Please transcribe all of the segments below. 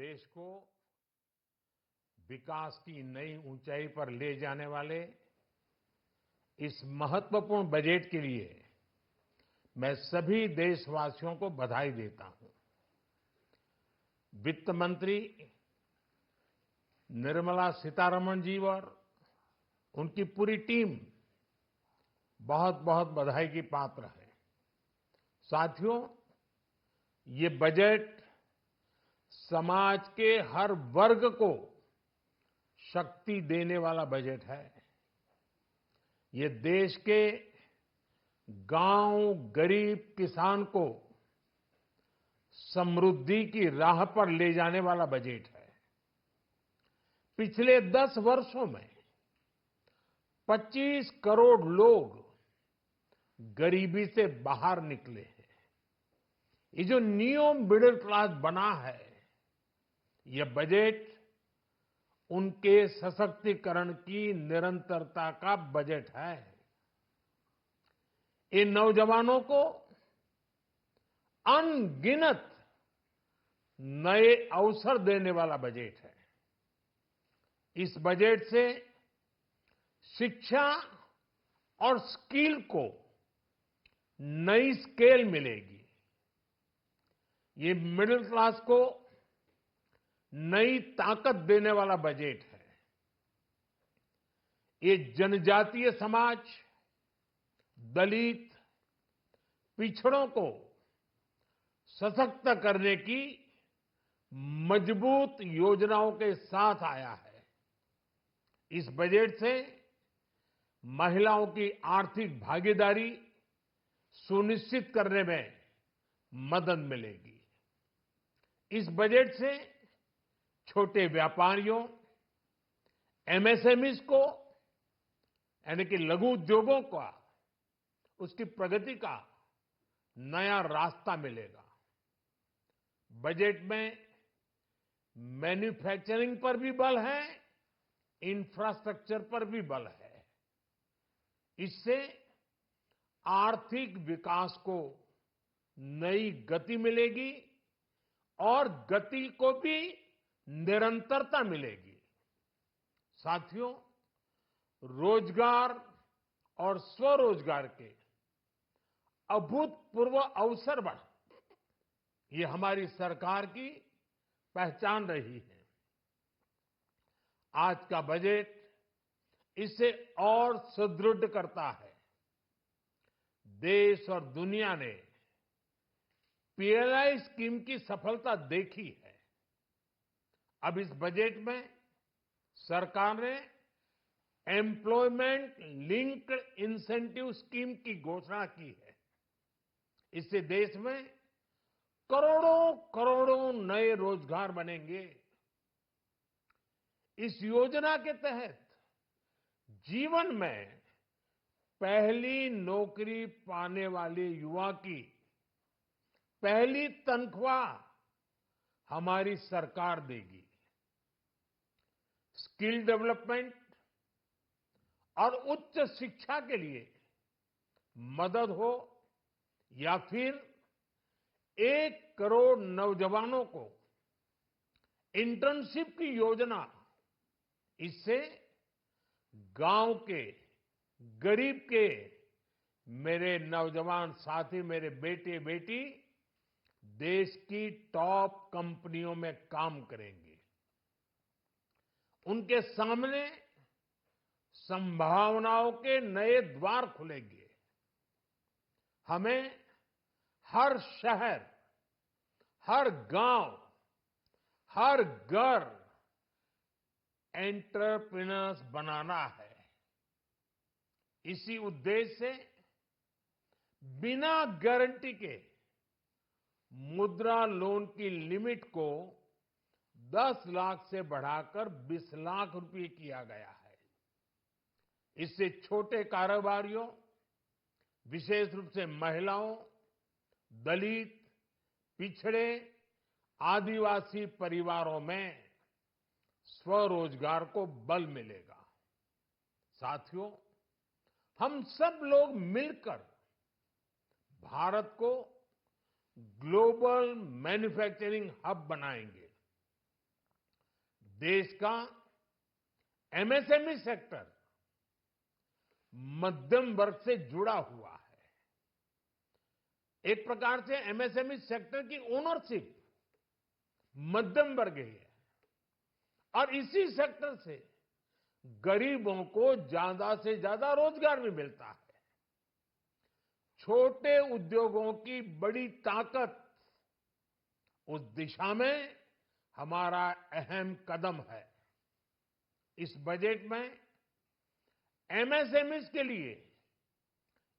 देश को विकास की नई ऊंचाई पर ले जाने वाले इस महत्वपूर्ण बजट के लिए मैं सभी देशवासियों को बधाई देता हूं। वित्त मंत्री निर्मला सीतारमण जी और उनकी पूरी टीम बहुत बहुत बधाई की पात्र है। साथियों, ये बजट समाज के हर वर्ग को शक्ति देने वाला बजट है। ये देश के गांव, गरीब किसान को समृद्धि की राह पर ले जाने वाला बजट है। पिछले 10 वर्षों में 25 करोड़ लोग गरीबी से बाहर निकले हैं। ये जो न्यू मिडिल क्लास बना है, यह बजट उनके सशक्तिकरण की निरंतरता का बजट है। इन नौजवानों को अनगिनत नए अवसर देने वाला बजट है। इस बजट से शिक्षा और स्किल को नई स्केल मिलेगी। ये मिडिल क्लास को नई ताकत देने वाला बजट है। ये जनजातीय समाज, दलित, पिछड़ों को सशक्त करने की मजबूत योजनाओं के साथ आया है। इस बजट से महिलाओं की आर्थिक भागीदारी सुनिश्चित करने में मदद मिलेगी। इस बजट से छोटे व्यापारियों, एमएसएमईज को यानी कि लघु उद्योगों का उसकी प्रगति का नया रास्ता मिलेगा। बजट में मैन्युफैक्चरिंग पर भी बल है, इंफ्रास्ट्रक्चर पर भी बल है। इससे आर्थिक विकास को नई गति मिलेगी और गति को भी निरंतरता मिलेगी। साथियों, रोजगार और स्वरोजगार के अभूतपूर्व अवसर बढ़ ये हमारी सरकार की पहचान रही है। आज का बजट इसे और सुदृढ़ करता है। देश और दुनिया ने पीएलआई स्कीम की सफलता देखी है। अब इस बजट में सरकार ने एम्प्लॉयमेंट लिंक्ड इंसेंटिव स्कीम की घोषणा की है। इससे देश में करोड़ों करोड़ों नए रोजगार बनेंगे। इस योजना के तहत जीवन में पहली नौकरी पाने वाले युवा की पहली तनख्वाह हमारी सरकार देगी। स्किल डेवलपमेंट और उच्च शिक्षा के लिए मदद हो या फिर 1 करोड़ नौजवानों को इंटर्नशिप की योजना, इससे गांव के, गरीब के मेरे नौजवान साथी, मेरे बेटे बेटी देश की टॉप कंपनियों में काम करेंगे। उनके सामने संभावनाओं के नए द्वार खुलेंगे। हमें हर शहर, हर गांव, हर घर एंटरप्रेन्योर्स बनाना है। इसी उद्देश्य से बिना गारंटी के मुद्रा लोन की लिमिट को 10 लाख से बढ़ाकर 20 लाख रुपए किया गया है। इससे छोटे कारोबारियों, विशेष रूप से महिलाओं, दलित, पिछड़े, आदिवासी परिवारों में स्वरोजगार को बल मिलेगा। साथियों, हम सब लोग मिलकर भारत को ग्लोबल मैन्युफैक्चरिंग हब बनाएंगे। देश का एमएसएमई सेक्टर मध्यम वर्ग से जुड़ा हुआ है। एक प्रकार से एमएसएमई सेक्टर की ओनरशिप मध्यम वर्ग ही है और इसी सेक्टर से गरीबों को ज्यादा से ज्यादा रोजगार भी मिलता है। छोटे उद्योगों की बड़ी ताकत, उस दिशा में हमारा अहम कदम है। इस बजट में एमएसएमईज के लिए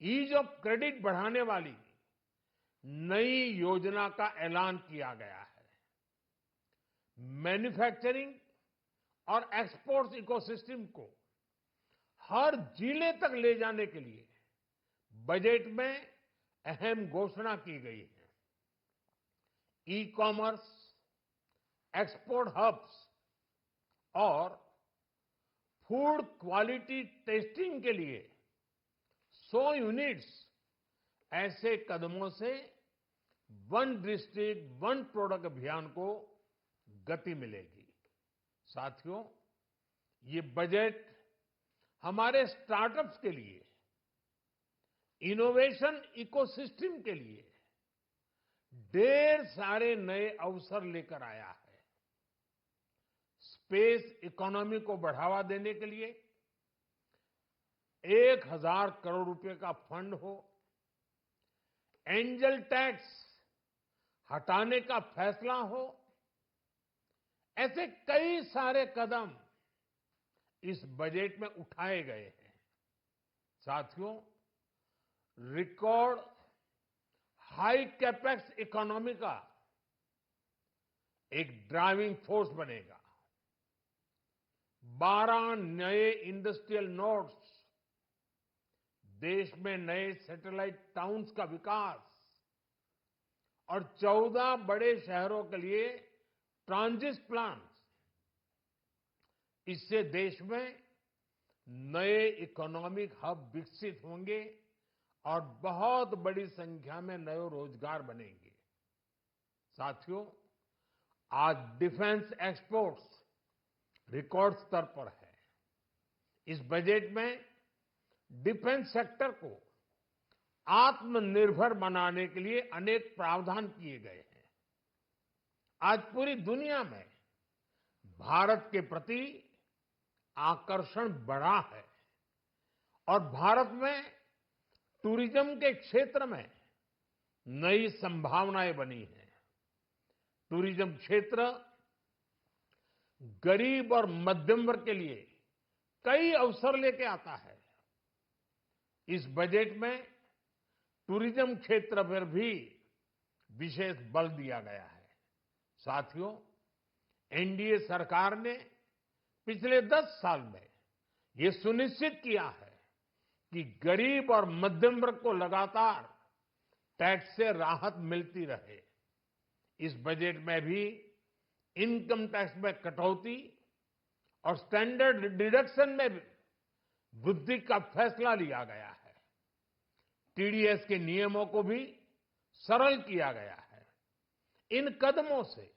ईज ऑफ क्रेडिट बढ़ाने वाली नई योजना का ऐलान किया गया है। मैन्युफैक्चरिंग और एक्सपोर्ट्स इकोसिस्टम को हर जिले तक ले जाने के लिए बजट में अहम घोषणा की गई है। ई कॉमर्स, एक्सपोर्ट हब्स और फूड क्वालिटी टेस्टिंग के लिए 100 यूनिट्स, ऐसे कदमों से वन डिस्ट्रिक्ट वन प्रोडक्ट अभियान को गति मिलेगी। साथियों, ये बजट हमारे स्टार्टअप्स के लिए, इनोवेशन इकोसिस्टम के लिए ढेर सारे नए अवसर लेकर आया है। स्पेस इकोनॉमी को बढ़ावा देने के लिए 1000 करोड़ रुपए का फंड हो, एंजल टैक्स हटाने का फैसला हो, ऐसे कई सारे कदम इस बजट में उठाए गए हैं। साथियों, रिकॉर्ड हाई कैपेक्स इकोनॉमी का एक ड्राइविंग फोर्स बनेगा। 12 नए इंडस्ट्रियल नोड्स, देश में नए सैटेलाइट टाउन्स का विकास और 14 बड़े शहरों के लिए ट्रांजिट प्लान्स, इससे देश में नए इकोनॉमिक हब विकसित होंगे और बहुत बड़ी संख्या में नए रोजगार बनेंगे। साथियों, आज डिफेंस एक्सपोर्ट्स रिकॉर्ड स्तर पर है। इस बजट में डिफेंस सेक्टर को आत्मनिर्भर बनाने के लिए अनेक प्रावधान किए गए हैं। आज पूरी दुनिया में भारत के प्रति आकर्षण बढ़ा है और भारत में टूरिज्म के क्षेत्र में नई संभावनाएं बनी हैं। टूरिज्म क्षेत्र गरीब और मध्यम वर्ग के लिए कई अवसर लेके आता है। इस बजट में टूरिज्म क्षेत्र पर भी विशेष बल दिया गया है। साथियों, एनडीए सरकार ने पिछले 10 साल में ये सुनिश्चित किया है कि गरीब और मध्यम वर्ग को लगातार टैक्स से राहत मिलती रहे। इस बजट में भी इनकम टैक्स में कटौती और स्टैंडर्ड डिडक्शन में भी वृद्धि का फैसला लिया गया है। टीडीएस के नियमों को भी सरल किया गया है। इन कदमों से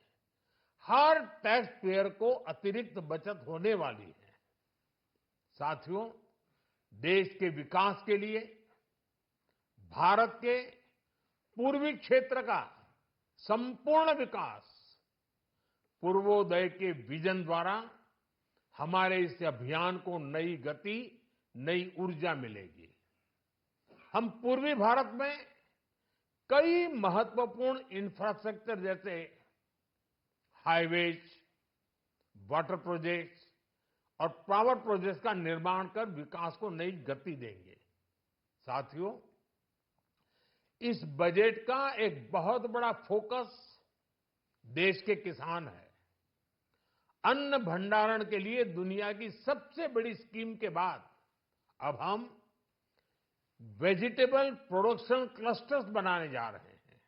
हर टैक्स पेयर को अतिरिक्त बचत होने वाली है। साथियों, देश के विकास के लिए भारत के पूर्वी क्षेत्र का संपूर्ण विकास पूर्वोदय के विजन द्वारा हमारे इस अभियान को नई गति, नई ऊर्जा मिलेगी। हम पूर्वी भारत में कई महत्वपूर्ण इंफ्रास्ट्रक्चर जैसे हाईवेज, वाटर प्रोजेक्ट्स और पावर प्रोजेक्ट्स का निर्माण कर विकास को नई गति देंगे। साथियों, इस बजट का एक बहुत बड़ा फोकस देश के किसान है। अन्न भंडारण के लिए दुनिया की सबसे बड़ी स्कीम के बाद अब हम वेजिटेबल प्रोडक्शन क्लस्टर्स बनाने जा रहे हैं।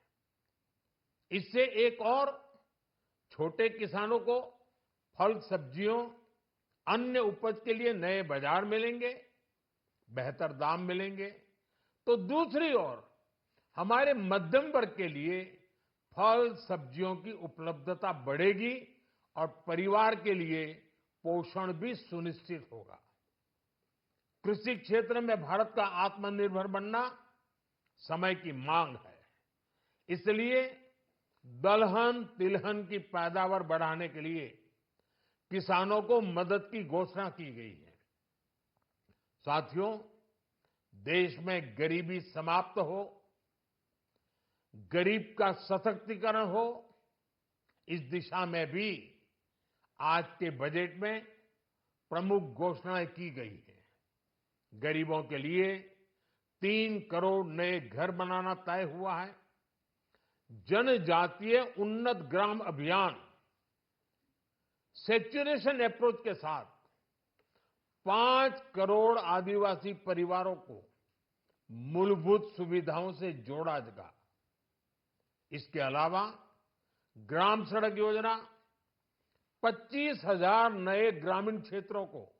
इससे एक और छोटे किसानों को फल, सब्जियों, अन्य उपज के लिए नए बाजार मिलेंगे, बेहतर दाम मिलेंगे। तो दूसरी ओर हमारे मध्यम वर्ग के लिए फल, सब्जियों की उपलब्धता बढ़ेगी और परिवार के लिए पोषण भी सुनिश्चित होगा। कृषि क्षेत्र में भारत का आत्मनिर्भर बनना समय की मांग है। इसलिए दलहन तिलहन की पैदावार बढ़ाने के लिए किसानों को मदद की घोषणा की गई है। साथियों, देश में गरीबी समाप्त हो, गरीब का सशक्तिकरण हो, इस दिशा में भी आज के बजट में प्रमुख घोषणाएं की गई हैं। गरीबों के लिए 3 करोड़ नए घर बनाना तय हुआ है। जनजातीय उन्नत ग्राम अभियान सैचुरेशन अप्रोच के साथ 5 करोड़ आदिवासी परिवारों को मूलभूत सुविधाओं से जोड़ा जाएगा। इसके अलावा ग्राम सड़क योजना 25,000 नए ग्रामीण क्षेत्रों को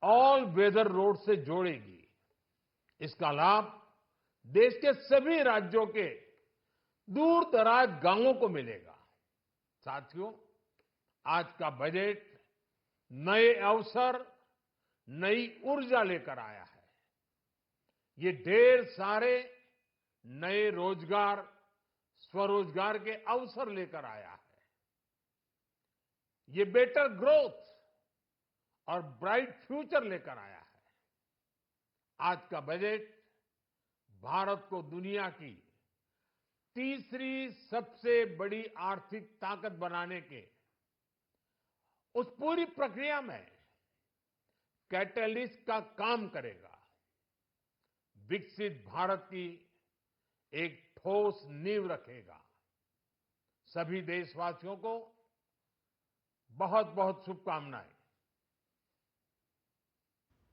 ऑल वेदर रोड से जोड़ेगी। इसका लाभ देश के सभी राज्यों के दूर दराज गांवों को मिलेगा। साथियों, आज का बजट नए अवसर, नई ऊर्जा लेकर आया है। ये ढेर सारे नए रोजगार, स्वरोजगार के अवसर लेकर आया है। ये बेटर ग्रोथ और ब्राइट फ्यूचर लेकर आया है। आज का बजट भारत को दुनिया की तीसरी सबसे बड़ी आर्थिक ताकत बनाने के उस पूरी प्रक्रिया में कैटलिस्ट का काम करेगा। विकसित भारत की एक ठोस नींव रखेगा। सभी देशवासियों को बहुत बहुत शुभकामनाएं।